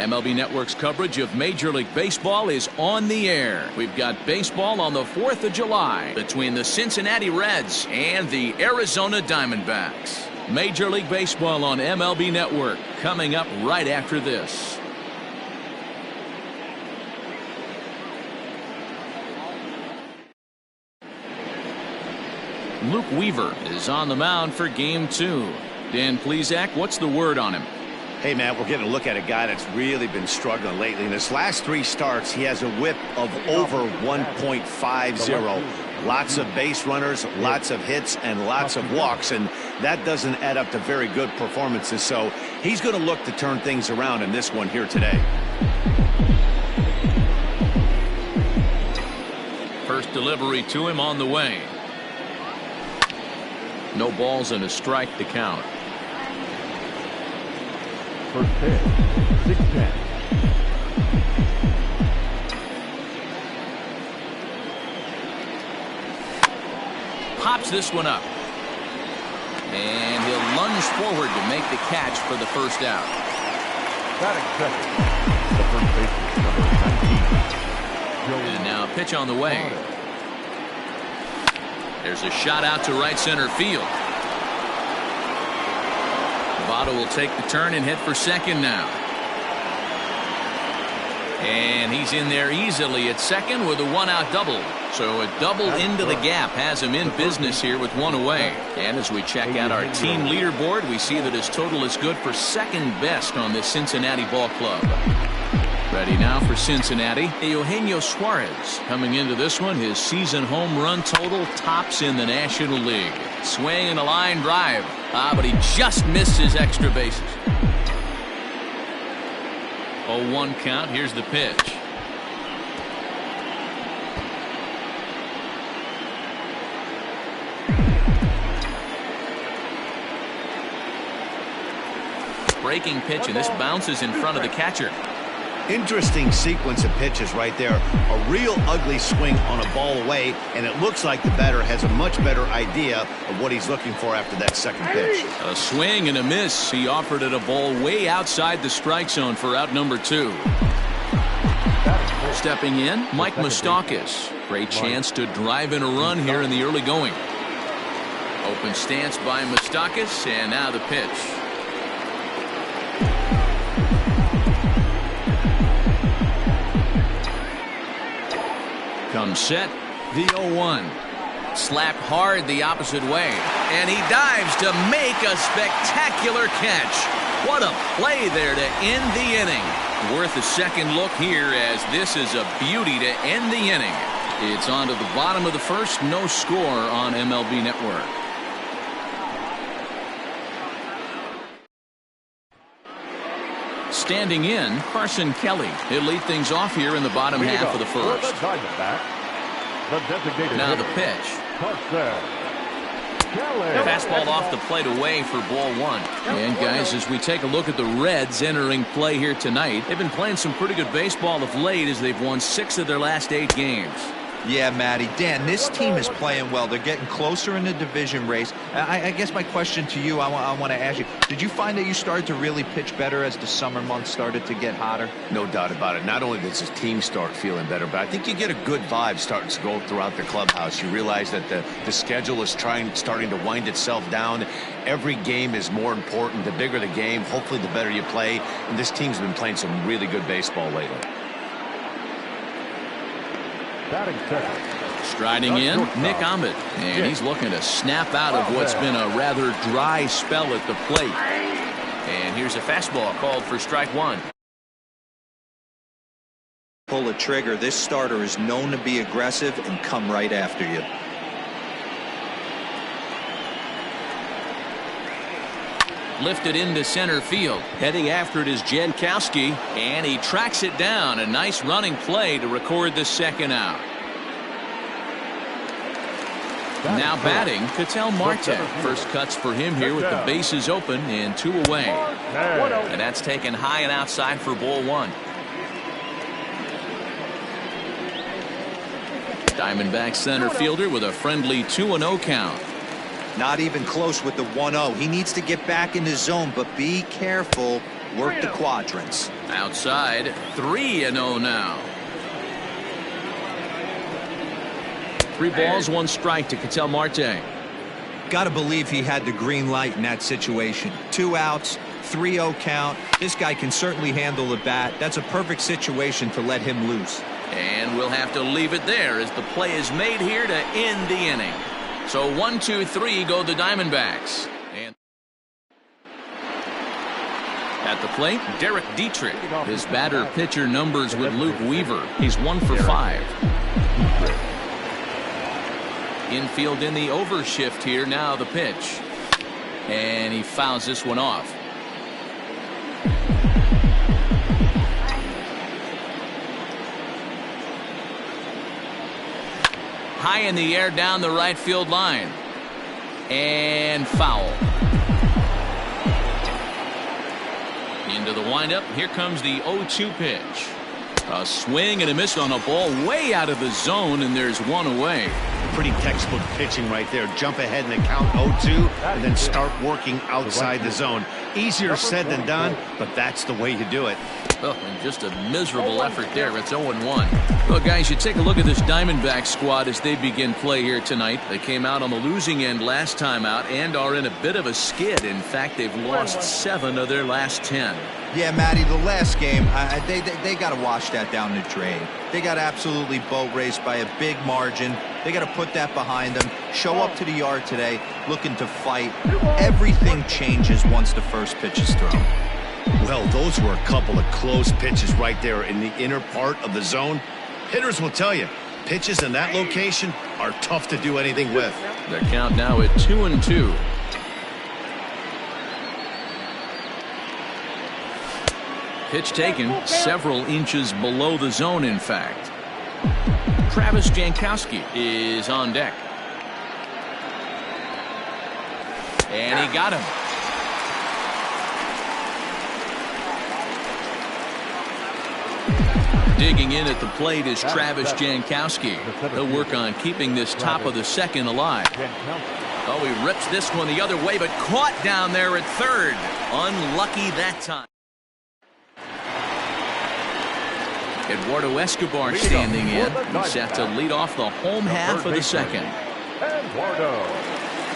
MLB Network's coverage of Major League Baseball is on the air. We've got baseball on the 4th of July between the Cincinnati Reds and the Arizona Diamondbacks. Major League Baseball on MLB Network coming up right after this. Luke Weaver is on the mound for Game 2. Dan Plesac, what's the word on him? Hey, man, we're getting a look at a guy that's really been struggling lately. In his last 3 starts, he has a whip of over 1.50. Lots of base runners, lots of hits, and lots of walks, and that doesn't add up to very good performances. So he's going to look to turn things around in this one here today. First delivery to him on the way. No balls and a strike to count. First pitch, 6-10. Pops this one up. And he'll lunge forward to make the catch for the first out. Batting second, the first baseman, number 19. And now a pitch on the way. There's a shot out to right center field. Votto will take the turn and head for second now. And he's in there easily at second with a 1-out double. So a double into the gap has him in business here with 1 away. And as we check out our team leaderboard, we see that his total is good for second best on this Cincinnati ball club. Ready now for Cincinnati, Eugenio Suarez. Coming into this one, his season home run total tops in the National League. Swing and a line drive. But he just missed his extra bases. 0-1 count. Here's the pitch. Breaking pitch, and this bounces in front of the catcher. Interesting sequence of pitches right there. A real ugly swing on a ball away, and it looks like the batter has a much better idea of what he's looking for after that second pitch. A swing and a miss. He offered it a ball way outside the strike zone for out number 2. Stepping in, Mike Moustakas. Great chance to drive in a run here in the early going. Open stance by Moustakas, and now the pitch. Comes set, the 0-1. Slapped hard the opposite way. And he dives to make a spectacular catch. What a play there to end the inning. Worth a second look here, as this is a beauty to end the inning. It's on to the bottom of the first, no score on MLB Network. Standing in, Carson Kelly. He'll lead things off here in the bottom half of the first. Now the pitch. Fastball off the plate away for ball 1. And guys, as we take a look at the Reds entering play here tonight, they've been playing some pretty good baseball of late as they've won 6 of their last 8 games. Yeah, Matty. Dan, this team is playing well. They're getting closer in the division race. I guess my question to you, I want to ask you, did you find that you started to really pitch better as the summer months started to get hotter? No doubt about it. Not only does his team start feeling better, but I think you get a good vibe starting to go throughout the clubhouse. You realize that the schedule is starting to wind itself down. Every game is more important. The bigger the game, hopefully the better you play. And this team's been playing some really good baseball lately. Striding in, Nick Ahmed, and he's looking to snap out of what's been a rather dry spell at the plate. And here's a fastball called for strike 1. Pull a trigger. This starter is known to be aggressive and come right after you. Lifted into center field. Heading after it is Jankowski, and he tracks it down. A nice running play to record the second out. Now batting, Ketel Marte. First cuts for him here with the bases open and 2 away. And that's taken high and outside for ball 1. Diamondback center fielder with a friendly 2-0 count. Not even close with the 1-0. He needs to get back in the zone, but be careful. Work the quadrants. Outside, 3-0 now. 3 balls, 1 strike to Ketel Marte. Got to believe he had the green light in that situation. 2 outs, 3-0 count. This guy can certainly handle the bat. That's a perfect situation to let him loose. And we'll have to leave it there as the play is made here to end the inning. So 1, 2, 3 go the Diamondbacks. And at the plate, Derek Dietrich. His batter-pitcher numbers with Luke Weaver. He's 1 for 5. Infield in the overshift here. Now the pitch. And he fouls this one off. High in the air down the right field line. And foul. Into the windup. Here comes the 0-2 pitch. A swing and a miss on a ball way out of the zone, and there's 1 away. Pretty textbook pitching right there. Jump ahead in the count 0-2 and then start working outside the zone. Easier said than done, but that's the way you do it. Oh, and just a miserable effort there. It's 0-1. Well, guys, you take a look at this Diamondback squad as they begin play here tonight. They came out on the losing end last time out and are in a bit of a skid. In fact, they've lost 7 of their last 10. Yeah, Matty, the last game, they got to wash that down the drain. They got absolutely boat raced by a big margin. They got to put that behind them. Show up to the yard today looking to fight. Everything changes once the first pitch is thrown. Well, those were a couple of close pitches right there in the inner part of the zone. Hitters will tell you, pitches in that location are tough to do anything with. The count now at 2-2. Pitch taken several inches below the zone, in fact. Travis Jankowski is on deck. And he got him. Digging in at the plate is Travis Jankowski. He'll work on keeping this top of the second alive. Oh, he rips this one the other way, but caught down there at third. Unlucky that time. Eduardo Escobar standing in. He's set to lead off the home half of the second.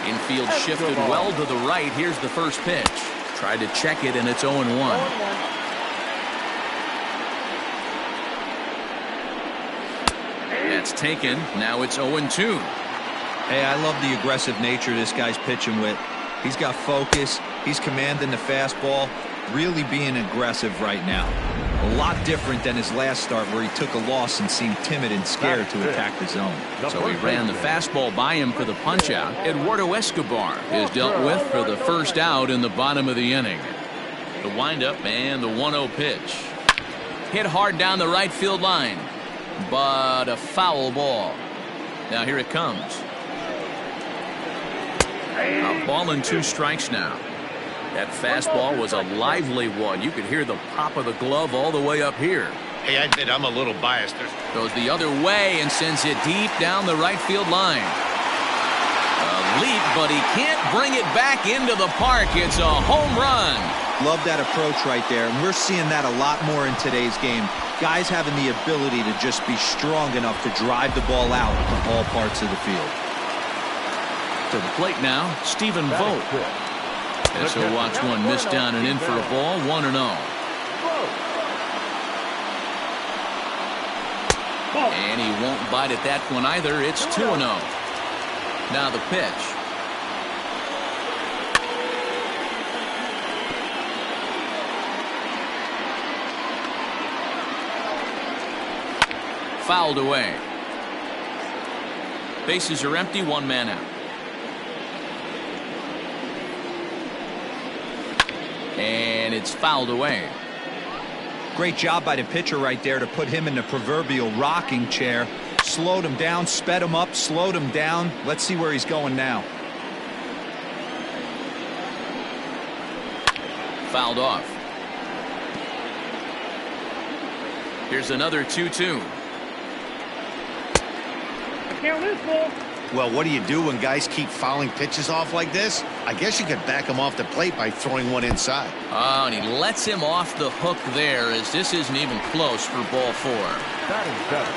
Infield shifted well to the right. Here's the first pitch. Tried to check it, and it's 0-1. That's taken. Now it's 0-2. Hey, I love the aggressive nature this guy's pitching with. He's got focus. He's commanding the fastball. Really being aggressive right now. A lot different than his last start where he took a loss and seemed timid and scared to attack the zone. So he ran the fastball by him for the punch-out. Eduardo Escobar is dealt with for the first out in the bottom of the inning. The windup and the 1-0 pitch. Hit hard down the right field line, but a foul ball. Now here it comes. A ball and 2 strikes now. That fastball was a lively one. You could hear the pop of the glove all the way up here. Hey, I admit I'm a little biased. Goes the other way and sends it deep down the right field line. A leap, but he can't bring it back into the park. It's a home run. Love that approach right there, and we're seeing that a lot more in today's game. Guys having the ability to just be strong enough to drive the ball out to all parts of the field. To the plate now, Stephen Vogt. As he'll watch one miss down and in for a ball, 1-0. And he won't bite at that one either. It's 2-0. Now the pitch. Fouled away. Bases are empty, 1 man out. And it's fouled away. Great job by the pitcher right there to put him in the proverbial rocking chair. Slowed him down, sped him up, slowed him down. Let's see where he's going now. Fouled off. Here's another 2-2. Well, what do you do when guys keep fouling pitches off like this? I guess you could back him off the plate by throwing one inside. Oh, and he lets him off the hook there, as this isn't even close for ball 4.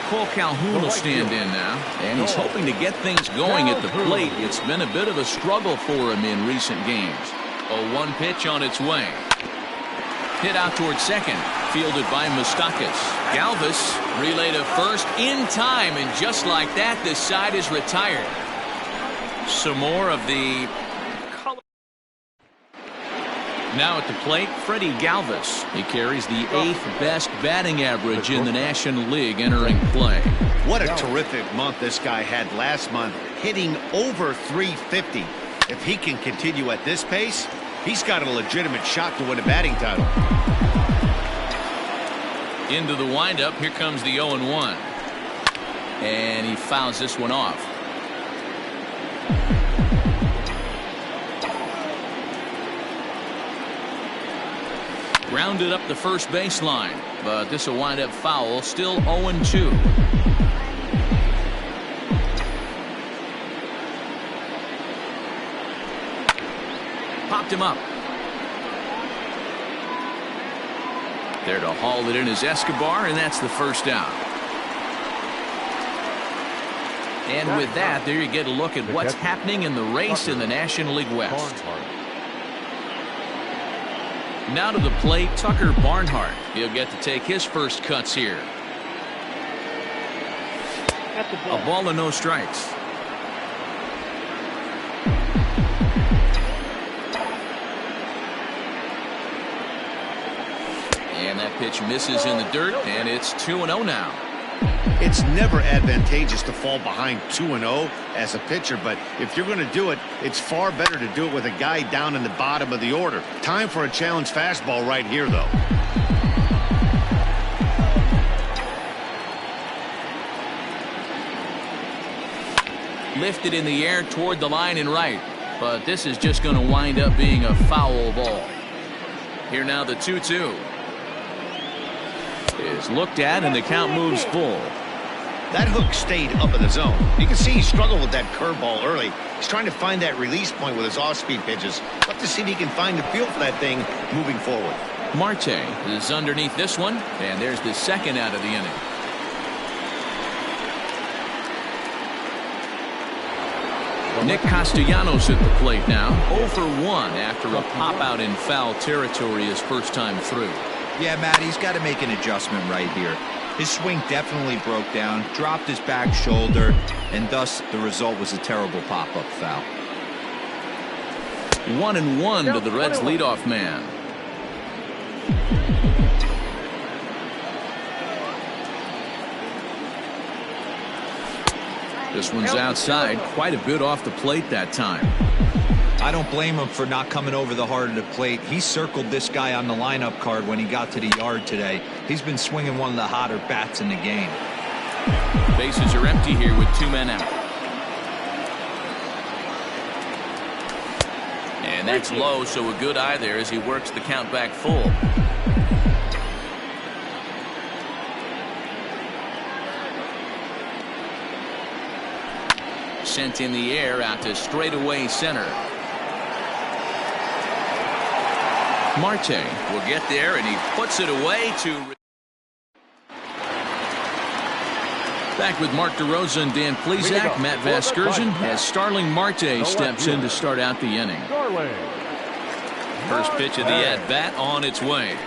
Cole Calhoun will stand in now, and he's hoping to get things going at the plate. It's been a bit of a struggle for him in recent games. A 1 pitch on its way. Hit out towards second, fielded by Moustakas. Galvis relay to first in time, and just like that, this side is retired. Some more of the color. Now at the plate, Freddie Galvis. He carries the 8th best batting average in the National League entering play. What a terrific month this guy had last month, hitting over 350. If he can continue at this pace, he's got a legitimate shot to win a batting title. Into the windup, here comes the 0-1. And he fouls this one off. Grounded up the first baseline, but this will wind up foul, still 0-2. Popped him up. There to haul it in is Escobar, and that's the first out. And with that, there you get a look at what's happening in the race in the National League West. Now to the plate, Tucker Barnhart. He'll get to take his first cuts here. A ball and no strikes. And that pitch misses in the dirt, and it's 2-0 now. It's never advantageous to fall behind 2-0 as a pitcher, but if you're going to do it, it's far better to do it with a guy down in the bottom of the order. Time for a challenge fastball right here, though. Lifted in the air toward the line and right, but this is just going to wind up being a foul ball. Here now the 2-2 is looked at, and the count moves full. That hook stayed up in the zone. You can see he struggled with that curveball early. He's trying to find that release point with his off-speed pitches. Love to see if he can find the feel for that thing moving forward. Marte is underneath this one, and there's the second out of the inning. Nick Castellanos at the plate now, 0 for 1 after a pop out in foul territory his first time through. Yeah, Matt, he's got to make an adjustment right here. His swing definitely broke down, dropped his back shoulder, and thus the result was a terrible pop-up foul. 1-1 to the Reds' leadoff man. This one's outside, quite a bit off the plate that time. I don't blame him for not coming over the heart of the plate. He circled this guy on the lineup card when he got to the yard today. He's been swinging one of the hotter bats in the game. Bases are empty here with 2 men out. And that's low, so a good eye there as he works the count back full. Sent in the air out to straightaway center. Marte will get there, and he puts it away to. Back with Mark DeRosa and Dan Plesac, Matt Vasgersian, as Starling Marte steps in to start out the inning. First pitch of the at-bat on its way.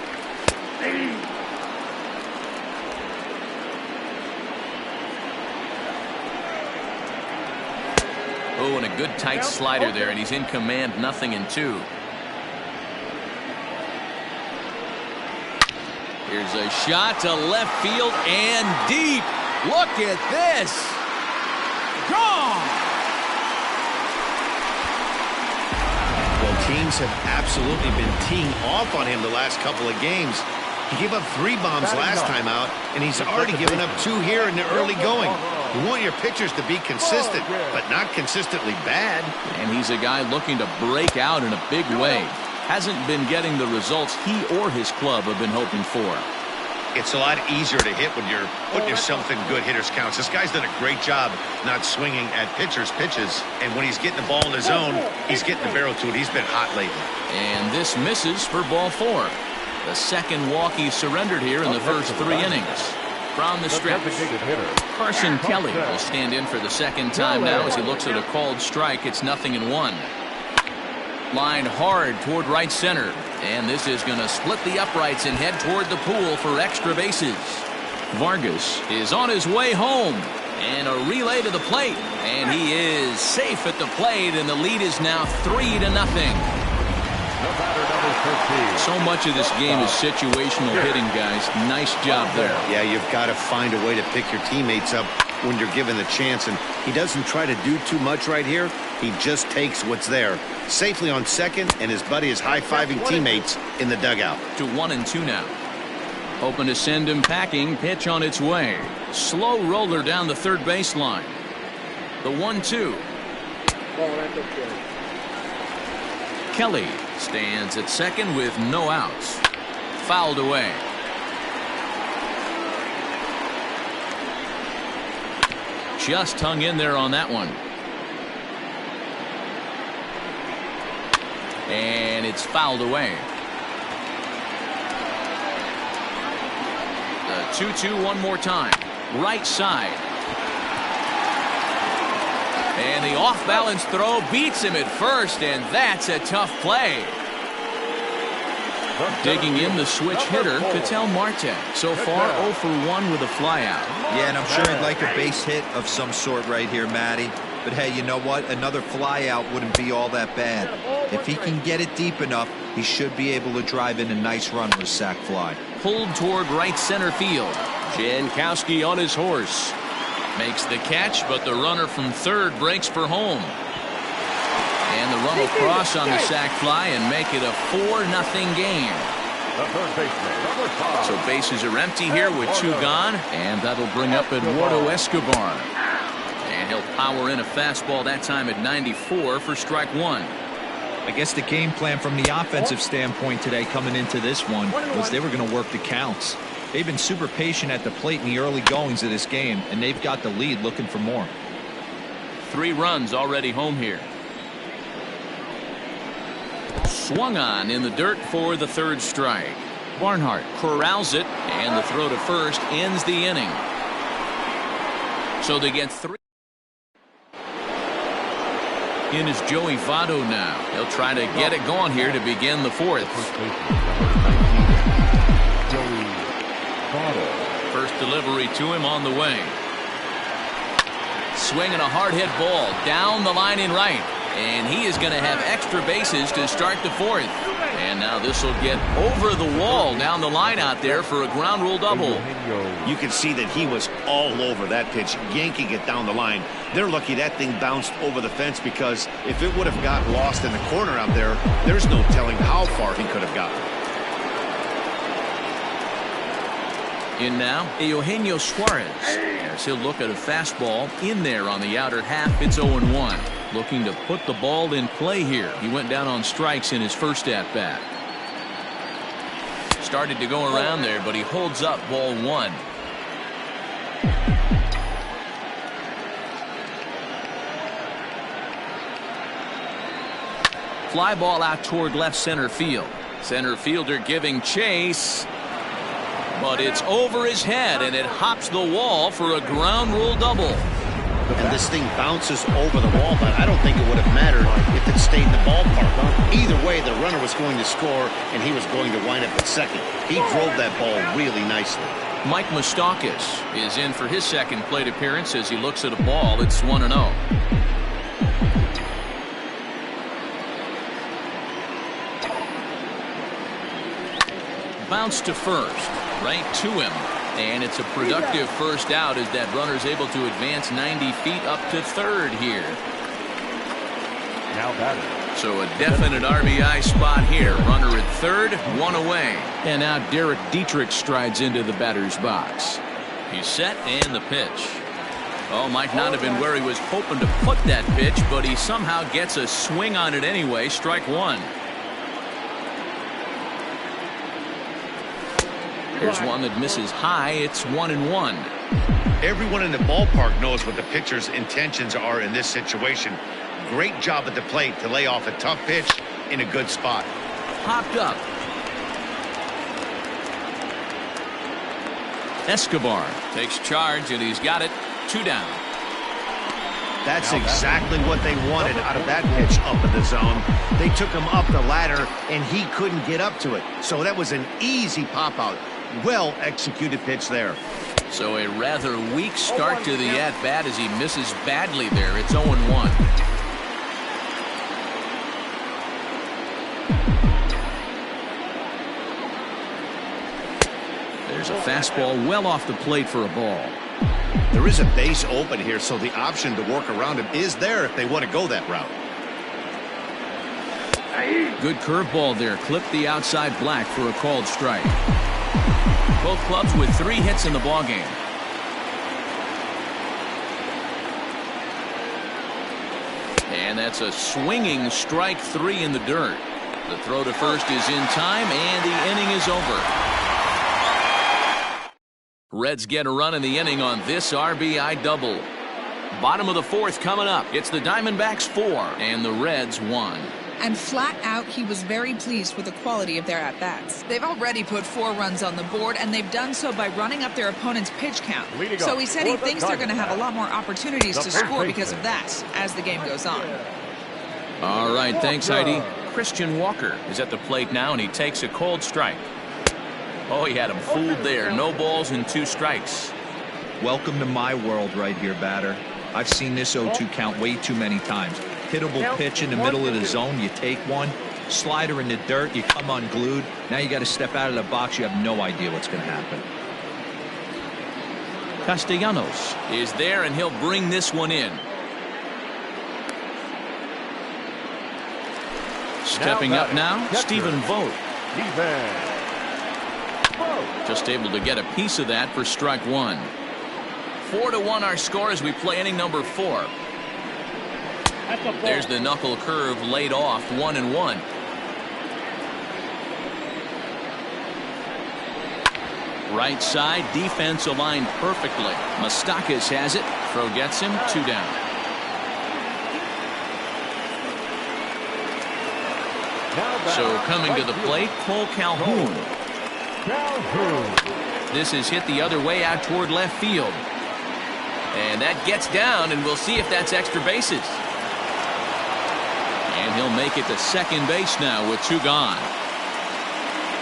Oh, and a good tight slider there, and he's in command, 0-2. Here's a shot to left field and deep. Look at this. Gone. Well, teams have absolutely been teeing off on him the last couple of games. He gave up 3 bombs last time out, and he's already given up 2 here in the early going. You want your pitchers to be consistent, but not consistently bad. And he's a guy looking to break out in a big way. Hasn't been getting the results he or his club have been hoping for. It's a lot easier to hit when you're putting yourself in good hitters' counts. This guy's done a great job not swinging at pitchers' pitches. And when he's getting the ball in his zone, he's getting the barrel to it. He's been hot lately. And this misses for ball 4. The second walk he surrendered here in the first 3 innings. From the stretch, Carson Kelly will stand in for the second time now as he looks at a called strike. It's 0-1. Line hard toward right center. And this is going to split the uprights and head toward the pool for extra bases. Vargas is on his way home. And a relay to the plate. And he is safe at the plate. And the lead is now 3-0. So much of this game is situational hitting, guys. Nice job there. Yeah, you've got to find a way to pick your teammates up when you're given the chance. And he doesn't try to do too much right here. He just takes what's there. Safely on second, and his buddy is high-fiving teammates in the dugout. To 1-2 now. Hoping to send him packing. Pitch on its way. Slow roller down the third baseline. The 1-2. Kelly stands at second with no outs. Fouled away. Just hung in there on that one. And it's fouled away. The 2-2 one more time. Right side. And the off-balance throw beats him at first, and that's a tough play. Digging in the switch hitter, Ketel Marte. So far, 0 for 1 with a flyout. Yeah, and I'm sure he'd like a base hit of some sort right here, Matty. But hey, you know what? Another flyout wouldn't be all that bad. If he can get it deep enough, he should be able to drive in a nice run with a sac fly. Pulled toward right center field. Jankowski on his horse. Makes the catch, but the runner from third breaks for home. And the run will cross on the sac fly and make it a 4-0 game. So bases are empty here with 2 gone, and that'll bring up Eduardo Escobar. And he'll power in a fastball that time at 94 for strike 1. I guess the game plan from the offensive standpoint today coming into this one was they were going to work the counts. They've been super patient at the plate in the early goings of this game, and they've got the lead looking for more. 3 runs already home here. Swung on in the dirt for the third strike. Barnhart corrals it, and the throw to first ends the inning. So they get 3. In is Joey Votto now. He'll try to get it going here to begin the 4th. First delivery to him on the way. Swinging a hard hit ball down the line in right. And he is going to have extra bases to start the 4th. And now this will get over the wall down the line out there for a ground rule double. You can see that he was all over that pitch, yanking it down the line. They're lucky that thing bounced over the fence, because if it would have got lost in the corner out there, there's no telling how far he could have gotten. In now, Eugenio Suarez. As he'll look at a fastball in there on the outer half. It's 0-1. Looking to put the ball in play here. He went down on strikes in his first at-bat. Started to go around there, but he holds up ball 1. Fly ball out toward left center field. Center fielder giving chase. But it's over his head, and it hops the wall for a ground rule double. And this thing bounces over the wall, but I don't think it would have mattered if it stayed in the ballpark. Either way, the runner was going to score, and he was going to wind up at second. He drove that ball really nicely. Mike Moustakas is in for his second plate appearance as he looks at a ball. It's 1-0. Bounce to first, right to him. And it's a productive first out as that runner's able to advance 90 feet up to third here. Now batting. So a definite RBI spot here. Runner at third, 1 away. And now Derek Dietrich strides into the batter's box. He's set and the pitch. Oh, might not have been where he was hoping to put that pitch, but he somehow gets a swing on it anyway. Strike 1. There's one that misses high. It's 1-1. Everyone in the ballpark knows what the pitcher's intentions are in this situation. Great job at the plate to lay off a tough pitch in a good spot. Popped up. Escobar takes charge, and he's got it. 2 down. That's exactly what they wanted out of that pitch up in the zone. They took him up the ladder, and he couldn't get up to it. So that was an easy pop-out. Well-executed pitch there. So a rather weak start to the at-bat as he misses badly there. It's 0-1. There's a fastball well off the plate for a ball. There is a base open here, so the option to work around him is there if they want to go that route. Good curveball there. Clipped the outside black for a called strike. Both clubs with 3 hits in the ballgame. And that's a swinging strike 3 in the dirt. The throw to first is in time, and the inning is over. Reds get a run in the inning on this RBI double. Bottom of the 4th coming up. It's the Diamondbacks 4 and the Reds 1. And flat out, he was very pleased with the quality of their at-bats. They've already put 4 runs on the board, and they've done so by running up their opponent's pitch count. So he said he thinks they're going to have a lot more opportunities to score because of that as the game goes on. All right, thanks, Heidi. Christian Walker is at the plate now, and he takes a cold strike. Oh, he had him fooled there. No balls and 2 strikes. Welcome to my world right here, batter. I've seen this 0-2 count way too many times. Hittable pitch in the middle of the zone, you take one. Slider in the dirt, you come unglued. Now you got to step out of the box. You have no idea what's going to happen. Castellanos is there, and he'll bring this one in. Stepping up now, Stephen Vogt. Just able to get a piece of that for strike 1. 4-1 our score as we play inning number 4. There's the knuckle curve laid off. 1-1. Right side defense aligned perfectly. Moustakas has it. Throw gets him. 2 down. So coming to the plate, Cole Calhoun. This is hit the other way out toward left field. And that gets down, and we'll see if that's extra bases. And he'll make it to second base now with 2 gone.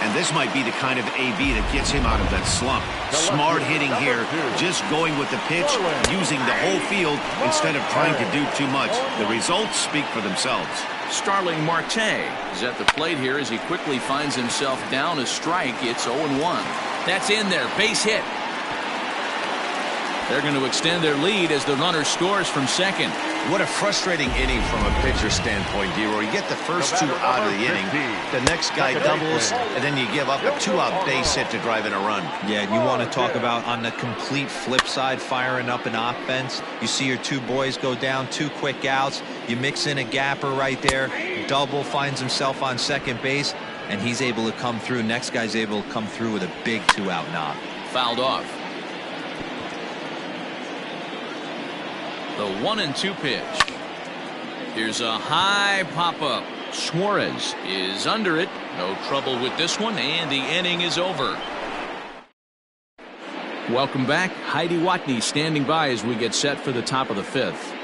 And this might be the kind of AB that gets him out of that slump. Smart hitting here, just going with the pitch, using the whole field instead of trying to do too much. The results speak for themselves. Starling Marte is at the plate here as he quickly finds himself down a strike. It's 0-1. That's in there. Base hit. They're going to extend their lead as the runner scores from second. What a frustrating inning from a pitcher standpoint, D-Roy. You get the first 2 out of the inning. The next guy doubles, and then you give up a 2-out base hit to drive in a run. Yeah, you want to talk about on the complete flip side, firing up an offense. You see your 2 boys go down, 2 quick outs. You mix in a gapper right there. Double finds himself on second base, and he's able to come through. Next guy's able to come through with a big 2-out knock. Fouled off. The 1-2 pitch. Here's a high pop-up. Suarez is under it. No trouble with this one, and the inning is over. Welcome back. Heidi Watney standing by as we get set for the top of the 5th.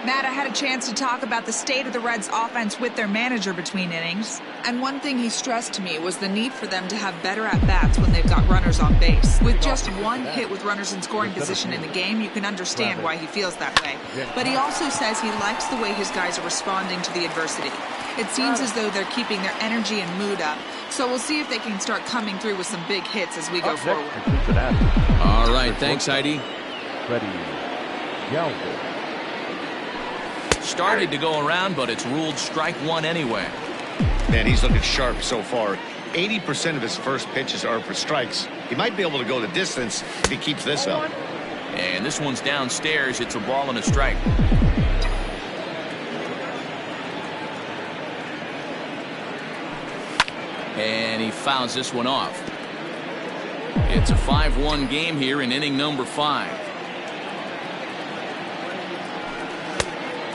Matt, I had a chance to talk about the state of the Reds offense with their manager between innings. And one thing he stressed to me was the need for them to have better at-bats when they've got runners on base. With just 1 hit with runners in scoring position in the game, you can understand why he feels that way. But he also says he likes the way his guys are responding to the adversity. It seems as though they're keeping their energy and mood up. So we'll see if they can start coming through with some big hits as we go forward. All right, thanks, Heidi. Started to go around, but it's ruled strike 1 anyway. Man, he's looking sharp so far. 80% of his first pitches are for strikes. He might be able to go the distance if he keeps this up. And this one's downstairs. It's a ball and a strike. And he fouls this one off. It's a 5-1 game here in inning number 5.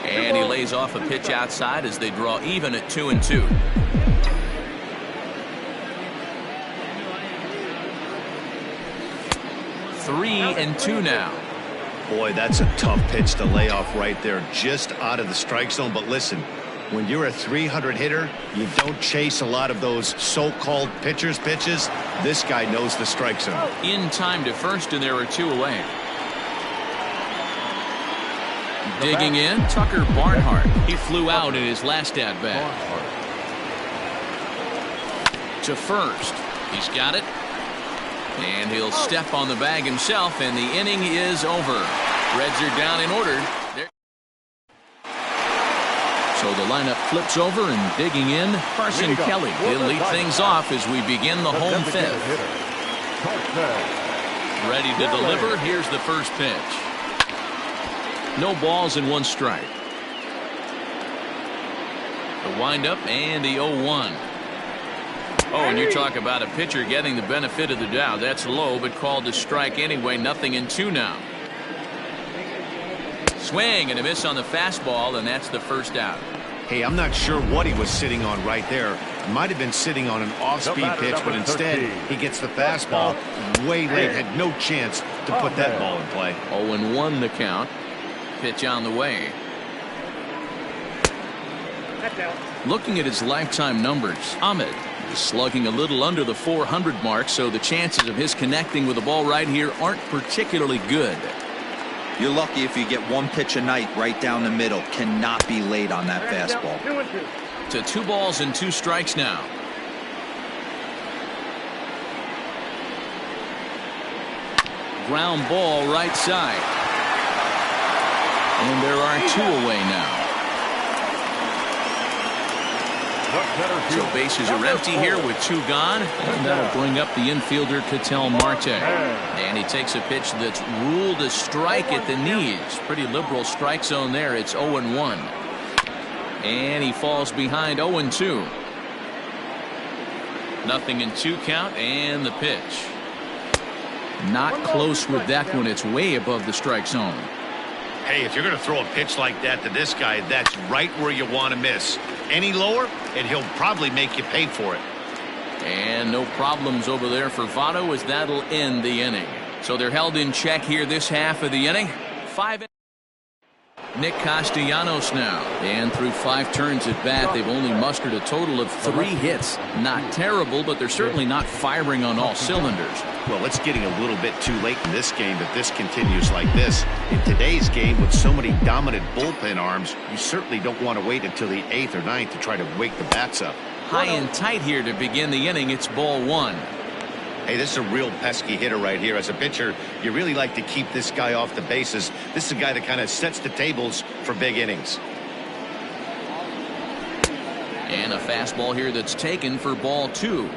And he lays off a pitch outside as they draw even at 2-2. 3-2 now. Boy, that's a tough pitch to lay off right there, just out of the strike zone. But listen, when you're a 300 hitter, you don't chase a lot of those so-called pitchers' pitches. This guy knows the strike zone. In time to first, and there are 2 away. Digging in, Tucker Barnhart. He flew out in his last at-bat. To first. He's got it. And he'll step on the bag himself, and the inning is over. Reds are down in order. So the lineup flips over, and digging in, Carson Kelly. He'll lead things off as we begin the home 5th. Ready to deliver. Here's the first pitch. No balls and 1 strike. The windup and the 0-1. Oh, and you talk about a pitcher getting the benefit of the doubt. That's low, but called a strike anyway. 0-2 now. Swing and a miss on the fastball, and that's the first out. Hey, I'm not sure what he was sitting on right there. Might have been sitting on an off-speed pitch, but instead he gets the fastball way late. Had no chance to put that ball in play. 0-1 the count. Pitch on the way. Looking at his lifetime numbers, Ahmed is slugging a little under the 400 mark, so the chances of his connecting with the ball right here aren't particularly good. You're lucky if you get 1 pitch a night right down the middle. Cannot be late on that fastball. To 2 balls and 2 strikes now. Ground ball right side. And there are 2 away now. So bases are empty here with 2 gone, and that'll bring up the infielder Ketel Marte. And he takes a pitch that's ruled a strike at the knees. Pretty liberal strike zone there. It's 0-1. And he falls behind 0-2. 0-2 count, and the pitch. Not close with that one. It's way above the strike zone. Hey, if you're going to throw a pitch like that to this guy, that's right where you want to miss. Any lower, and he'll probably make you pay for it. And no problems over there for Votto, as that'll end the inning. So they're held in check here this half of the inning. 5. Nick Castellanos now. And through 5 turns at bat, they've only mustered a total of 3 hits. Not terrible, but they're certainly not firing on all cylinders. Well, it's getting a little bit too late in this game if this continues like this. In today's game, with so many dominant bullpen arms, you certainly don't want to wait until the 8th or 9th to try to wake the bats up. High and tight here to begin the inning. It's ball 1. Hey, this is a real pesky hitter right here. As a pitcher, you really like to keep this guy off the bases. This is a guy that kind of sets the tables for big innings. And a fastball here that's taken for ball 2.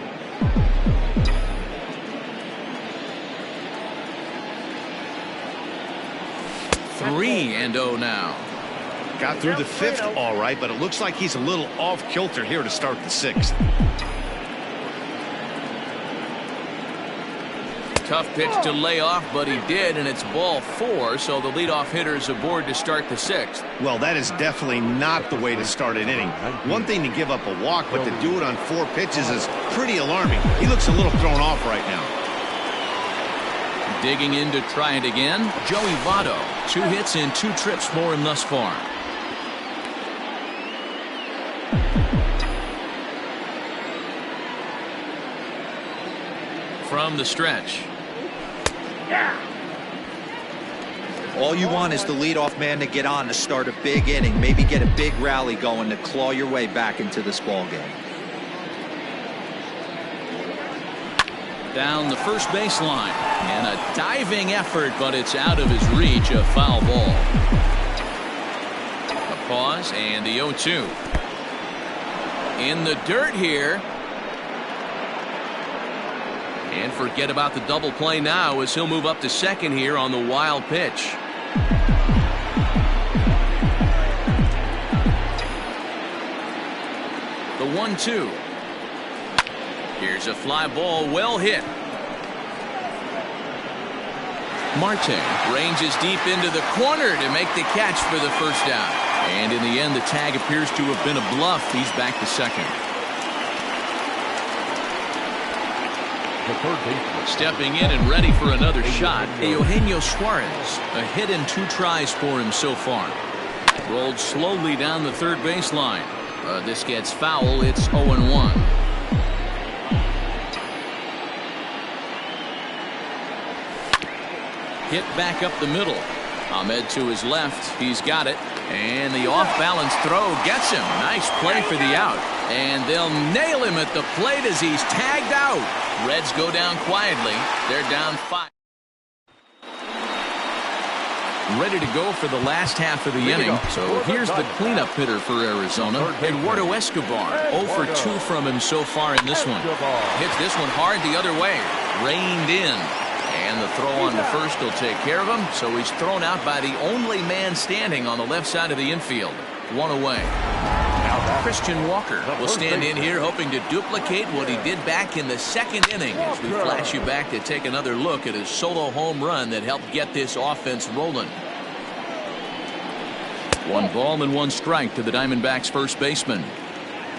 Three and 0 now. Got through the 5th all right, but it looks like he's a little off kilter here to start the 6th. Tough pitch to lay off, but he did, and it's ball 4, so the leadoff hitter is aboard to start the 6th. Well, that is definitely not the way to start an inning. One thing to give up a walk, but to do it on 4 pitches is pretty alarming. He looks a little thrown off right now. Digging in to try it again, Joey Votto. 2 hits and 2 trips for him thus far. From the stretch. All you want is the leadoff man to get on to start a big inning, maybe get a big rally going to claw your way back into this ball game. Down the first baseline, and a diving effort, but it's out of his reach. A foul ball. A pause and the 0-2. In the dirt here. And forget about the double play now, as he'll move up to second here on the wild pitch. The 1-2. Here's a fly ball, well hit. Marte ranges deep into the corner to make the catch for the first down. And in the end, the tag appears to have been a bluff. He's back to second. The third baseman. Stepping in and ready for another shot, Eugenio Suarez. A hit and 2 tries for him so far. Rolled slowly down the third baseline. This gets foul. It's 0-1. Hit back up the middle. Ahmed to his left. He's got it. And the off-balance throw gets him. Nice play for the out. And they'll nail him at the plate as he's tagged out. Reds go down quietly. They're down 5. Ready to go for the last half of the inning. So here's the cleanup hitter for Arizona, Eduardo Escobar. 0 for 2 from him so far in this one. Hits this one hard the other way. Reined in. And the throw on the first will take care of him. So he's thrown out by the only man standing on the left side of the infield. 1 away. Christian Walker will stand in here hoping to duplicate what he did back in the second inning as we flash you back to take another look at his solo home run that helped get this offense rolling. 1 ball and 1 strike to the Diamondbacks first baseman.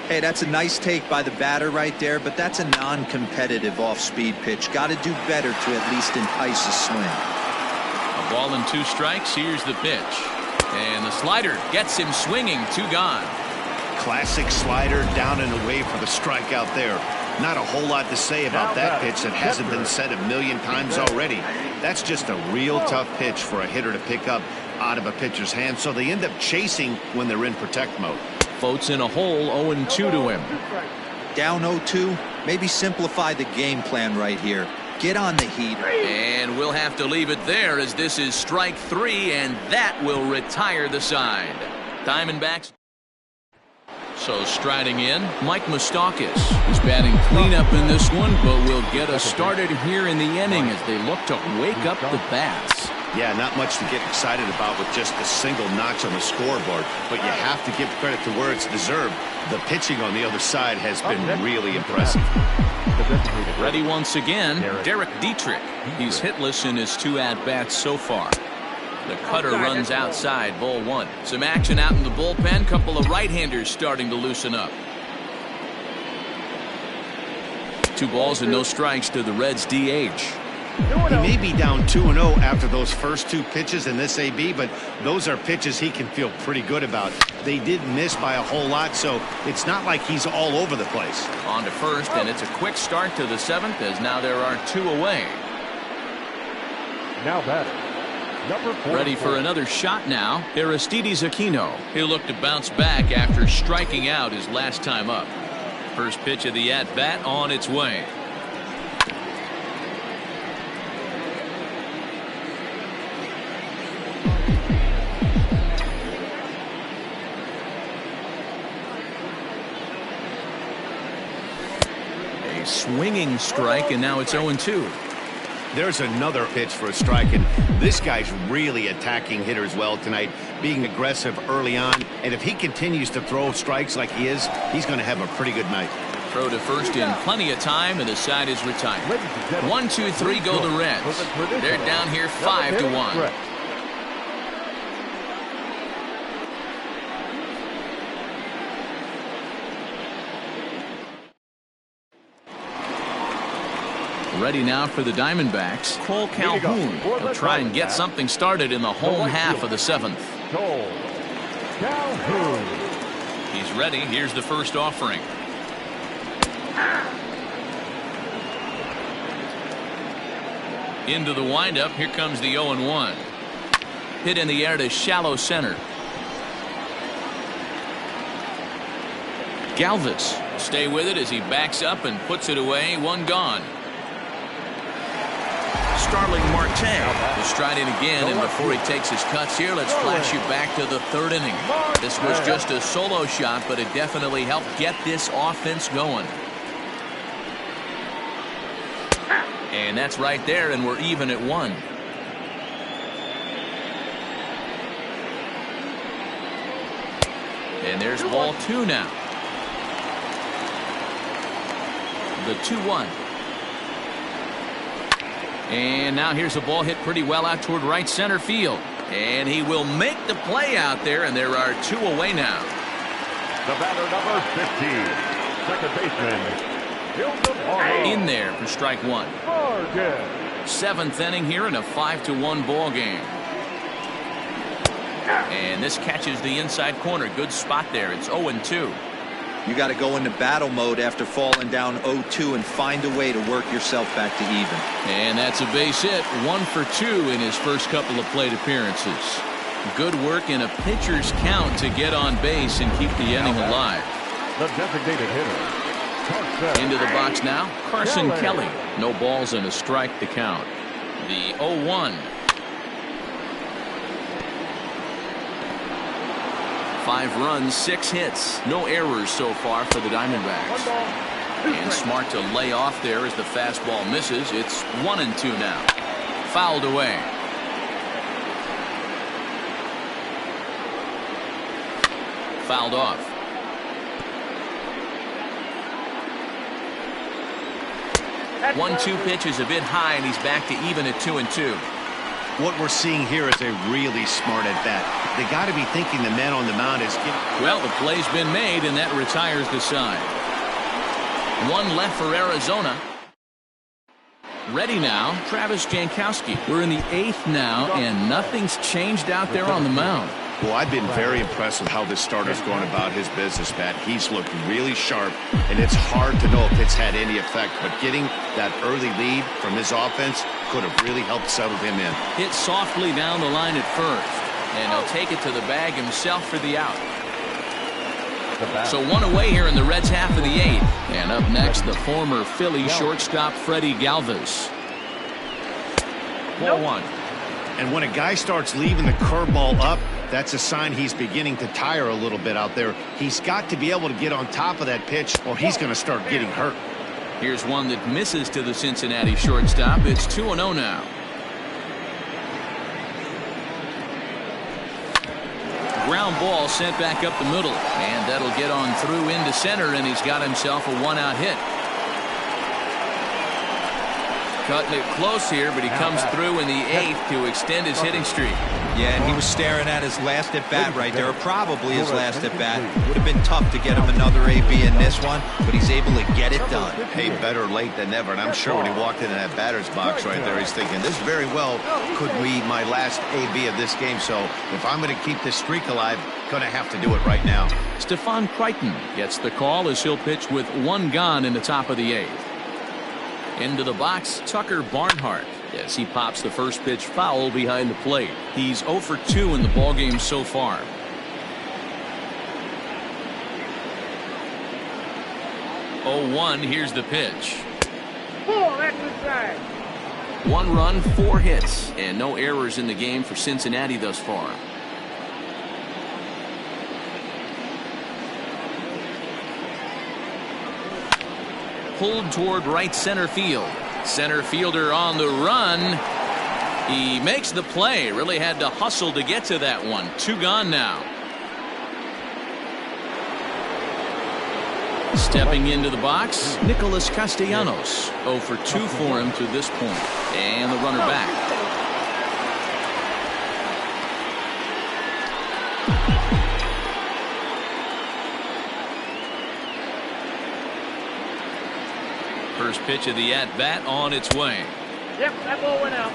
Hey, that's a nice take by the batter right there, but that's a non-competitive off-speed pitch. Got to do better to at least entice a swing. A ball and 2 strikes. Here's the pitch. And the slider gets him swinging. 2 gone. Classic slider down and away for the strikeout there. Not a whole lot to say about that pitch that hasn't been said a million times already. That's just a real tough pitch for a hitter to pick up out of a pitcher's hand, so they end up chasing when they're in protect mode. Votes in a hole. 0-2 to him. Down 0-2. Maybe simplify the game plan right here. Get on the heater. And we'll have to leave it there as this is strike 3, and that will retire the side. Diamondbacks. So striding in, Mike Moustakas. He's batting cleanup in this one, but will get us started here in the inning as they look to wake up the bats. Yeah, not much to get excited about with just a single notch on the scoreboard, but you have to give credit to where it's deserved. The pitching on the other side has been really impressive. Ready once again, Derek Dietrich. He's hitless in his 2 at-bats so far. The cutter runs outside, ball 1. Some action out in the bullpen. Couple of right-handers starting to loosen up. 2 balls and no strikes to the Reds DH. He may be down 2-0 after those first 2 pitches in this AB, but those are pitches he can feel pretty good about. They did miss by a whole lot, so it's not like he's all over the place. On to first, and it's a quick start to the 7th as now there are 2 away. Now batting. Ready for another shot now, Aristides Aquino. He'll look to bounce back after striking out his last time up. First pitch of the at-bat on its way. A swinging strike, and now it's 0-2. There's another pitch for a strike, and this guy's really attacking hitters well tonight, being aggressive early on, and if he continues to throw strikes like he is, he's going to have a pretty good night. Throw to first in plenty of time, and the side is retired. 1, 2, 3 go the Reds. They're down here 5-1. Ready now for the Diamondbacks. Cole Calhoun will try and get something started in the home half of the 7th. Cole Calhoun. He's ready. Here's the first offering. Into the windup. Here comes the 0-1. Hit in the air to shallow center. Galvis will stay with it as he backs up and puts it away. 1 gone. Starling Marte will stride in again, and before he takes his cuts here, let's flash you back to the 3rd inning. This was just a solo shot, but it definitely helped get this offense going. And that's right there, and we're even at 1. And there's ball 2 now. The 2-1. And now here's a ball hit pretty well out toward right center field. And he will make the play out there, and there are 2 away now. The batter, number 15, second baseman, In there for strike 1. 7th inning here in a 5-1 ball game. And this catches the inside corner. Good spot there. It's 0-2. You got to go into battle mode after falling down 0-2 and find a way to work yourself back to even. And that's a base hit. 1 for 2 in his first couple of plate appearances. Good work in a pitcher's count to get on base and keep the inning alive. The designated hitter. Into the box now, Carson Kelly. No balls and a strike to count. The 0-1. 5 runs, 6 hits. No errors so far for the Diamondbacks. And smart to lay off there as the fastball misses. It's 1-2 now. Fouled away. Fouled off. One-two pitch is a bit high, and he's back to even at 2-2. What we're seeing here is a really smart at bat. They got to be thinking the man on the mound is getting. Well, the play's been made, and that retires the side. 1 left for Arizona. Ready now, Travis Jankowski. We're in the 8th now, and nothing's changed out there on the mound. Well, I've been very impressed with how this starter's going about his business, Pat. He's looked really sharp, and it's hard to know if it's had any effect. But getting that early lead from his offense could have really helped settle him in. Hit softly down the line at first, and he'll take it to the bag himself for the out. So 1 away here in the Reds' half of the 8th. And up next, the former Philly shortstop Freddie Galvis. 4-1. And when a guy starts leaving the curveball up, that's a sign he's beginning to tire a little bit out there. He's got to be able to get on top of that pitch, or he's going to start getting hurt. Here's one that misses to the Cincinnati shortstop. It's 2-0 now. Ground ball sent back up the middle, and that'll get on through into center, and he's got himself a 1-out hit. Cutting it close here, but he comes through in the 8th to extend his hitting streak. Yeah, and he was staring at his last at-bat right there, or probably his last at-bat. Would have been tough to get him another AB in this one, but he's able to get it done. Hey, better late than never, and I'm sure when he walked into that batter's box right there, he's thinking, this very well could be my last AB of this game, so if I'm going to keep this streak alive, going to have to do it right now. Stephon Crichton gets the call as he'll pitch with 1 gone in the top of the 8th. Into the box, Tucker Barnhart, as he pops the first pitch foul behind the plate. He's 0 for 2 in the ballgame so far. Oh, 1, here's the pitch. 1 run, 4 hits, and no errors in the game for Cincinnati thus far. Pulled toward right center field. Center fielder on the run. He makes the play. Really had to hustle to get to that one. 2 gone now. Stepping into the box, Nicholas Castellanos. 0 for 2 for him to this point. And the runner back. First pitch of the at-bat on its way. Yep, that ball went out.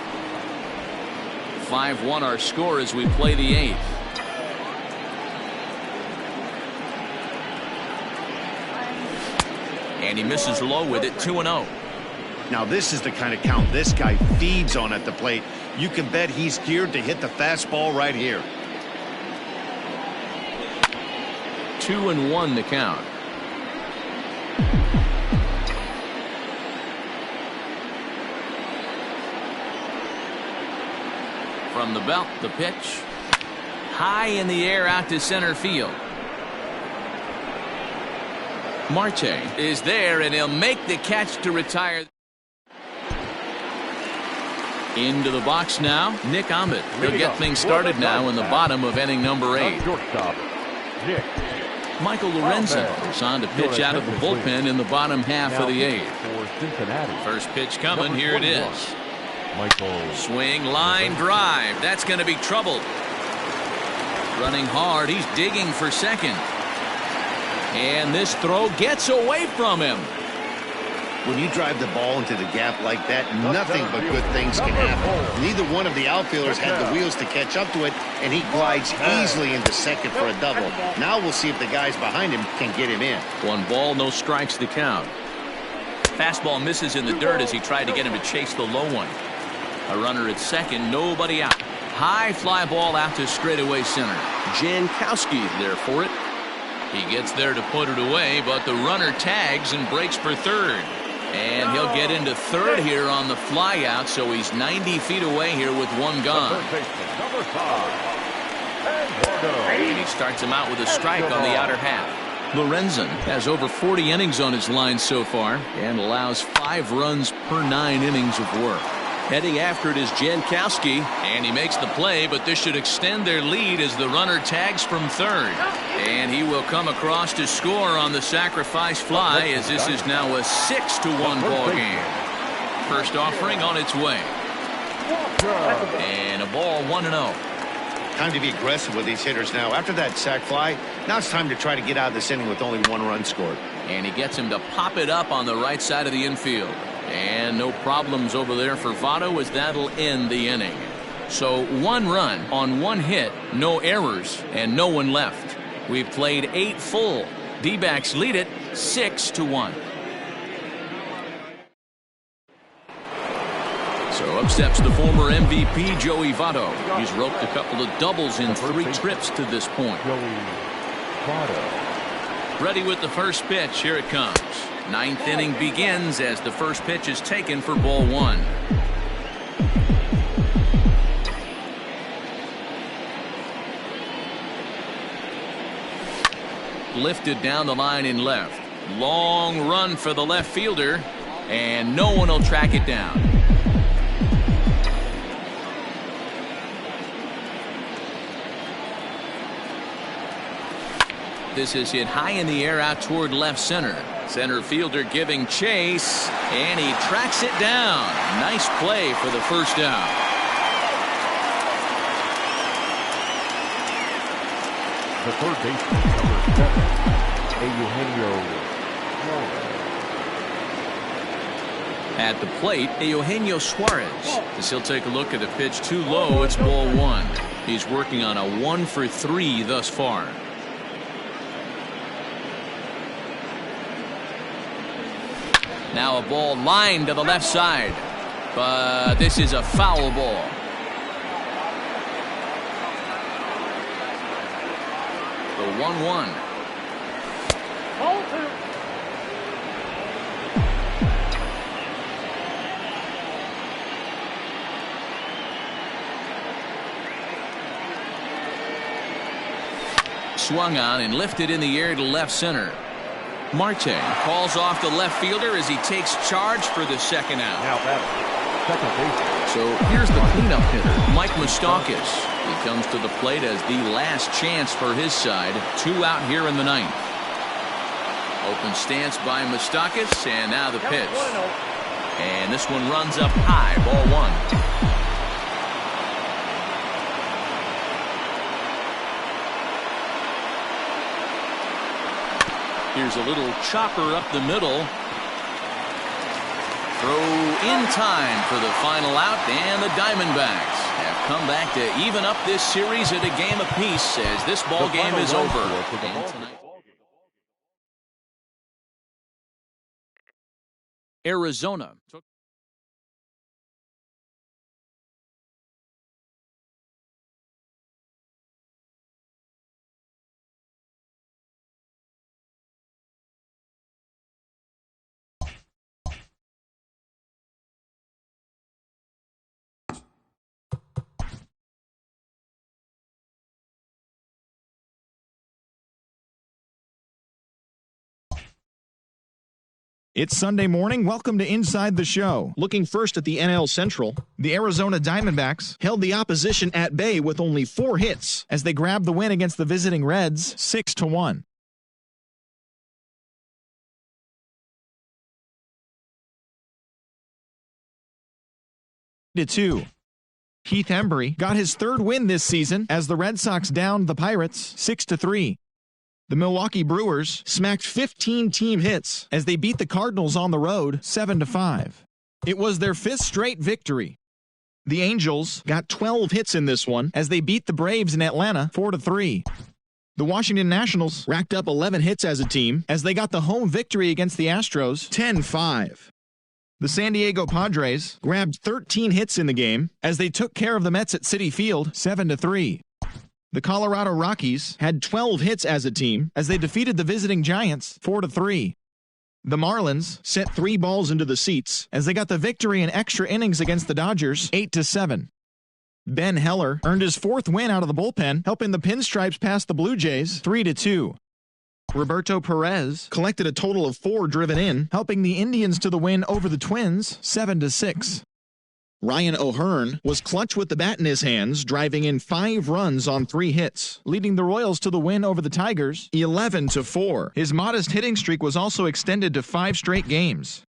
5-1 our score as we play the 8th. And he misses low with it. 2-0. Now this is the kind of count this guy feeds on at the plate. You can bet he's geared to hit the fastball right here. 2-1 the count. From the belt, the pitch. High in the air out to center field. Marte is there, and he'll make the catch to retire. Into the box now, Nick Ahmed. He'll get things started now in the bottom of inning number 8. Michael Lorenzen is on to pitch out of the bullpen in the bottom half of the 8th. First pitch coming, here it is. Michael. Swing, line, drive. That's going to be trouble. Running hard. He's digging for second. And this throw gets away from him. When you drive the ball into the gap like that, nothing but good things can happen. Neither one of the outfielders had the wheels to catch up to it, and he glides easily into second for a double. Now we'll see if the guys behind him can get him in. 1 ball, no strikes to count. Fastball misses in the dirt as he tried to get him to chase the low one. A runner at second, nobody out. High fly ball out to straightaway center. Jankowski there for it. He gets there to put it away, but the runner tags and breaks for third. And he'll get into third here on the fly out, so he's 90 feet away here with 1 gone. And he starts him out with a strike on the outer half. Lorenzen has over 40 innings on his line so far and allows 5 runs per 9 innings of work. Heading after it is Jankowski, and he makes the play, but this should extend their lead as the runner tags from third. And he will come across to score on the sacrifice fly, as this is now a 6-1 ball game. First offering on its way. And a ball 1-0. Time to be aggressive with these hitters now. After that sac fly, now it's time to try to get out of this inning with only 1 run scored. And he gets him to pop it up on the right side of the infield. And no problems over there for Votto, as that'll end the inning. So 1 run on 1 hit, no errors, and no one left. We've played 8 full. D-backs lead it 6-1. So up steps the former MVP Joey Votto. He's roped a couple of doubles in 3 trips to this point. Ready with the first pitch. Here it comes. 9th inning begins as the first pitch is taken for ball 1. Lifted down the line in left. Long run for the left fielder, and no one will track it down. This is hit high in the air out toward left center. Center fielder giving chase, and he tracks it down. Nice play for the first out. The third baseman, number 7, Eugenio. At the plate, Eugenio Suarez. As he'll take a look at the pitch too low, it's ball 1. He's working on a 1-for-3 thus far. Now a ball lined to the left side, but this is a foul ball. The 1-1. Swung on and lifted in the air to left center. Marte calls off the left fielder as he takes charge for the second out. Now batting, second base. So here's the cleanup hitter, Mike Moustakas. He comes to the plate as the last chance for his side. 2 out here in the 9th. Open stance by Moustakas, and now the pitch. And this one runs up high, ball 1. Here's a little chopper up the middle. Throw in time for the final out, and the Diamondbacks have come back to even up this series at a game apiece as this ball game is over. And tonight, Arizona took It's Sunday morning. Welcome to Inside the Show. Looking first at the NL Central, the Arizona Diamondbacks held the opposition at bay with only 4 hits as they grabbed the win against the visiting Reds 6-1. 2. Heath Embry got his third win this season as the Red Sox downed the Pirates 6-3. The Milwaukee Brewers smacked 15 team hits as they beat the Cardinals on the road 7-5. It was their 5th straight victory. The Angels got 12 hits in this one as they beat the Braves in Atlanta 4-3. The Washington Nationals racked up 11 hits as a team as they got the home victory against the Astros 10-5. The San Diego Padres grabbed 13 hits in the game as they took care of the Mets at Citi Field 7-3. The Colorado Rockies had 12 hits as a team as they defeated the visiting Giants 4-3. The Marlins sent 3 balls into the seats as they got the victory in extra innings against the Dodgers 8-7. Ben Heller earned his 4th win out of the bullpen, helping the Pinstripes pass the Blue Jays 3-2. Roberto Perez collected a total of 4 driven in, helping the Indians to the win over the Twins 7-6. Ryan O'Hearn was clutch with the bat in his hands, driving in 5 runs on 3 hits, leading the Royals to the win over the Tigers 11-4. His modest hitting streak was also extended to 5 straight games.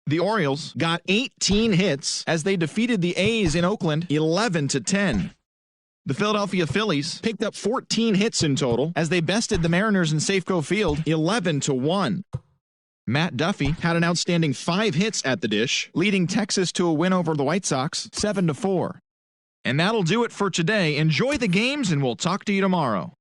The Orioles got 18 hits as they defeated the A's in Oakland 11-10. The Philadelphia Phillies picked up 14 hits in total as they bested the Mariners in Safeco Field 11-1. Matt Duffy had an outstanding 5 hits at the dish, leading Texas to a win over the White Sox 7-4. And that'll do it for today. Enjoy the games, and we'll talk to you tomorrow.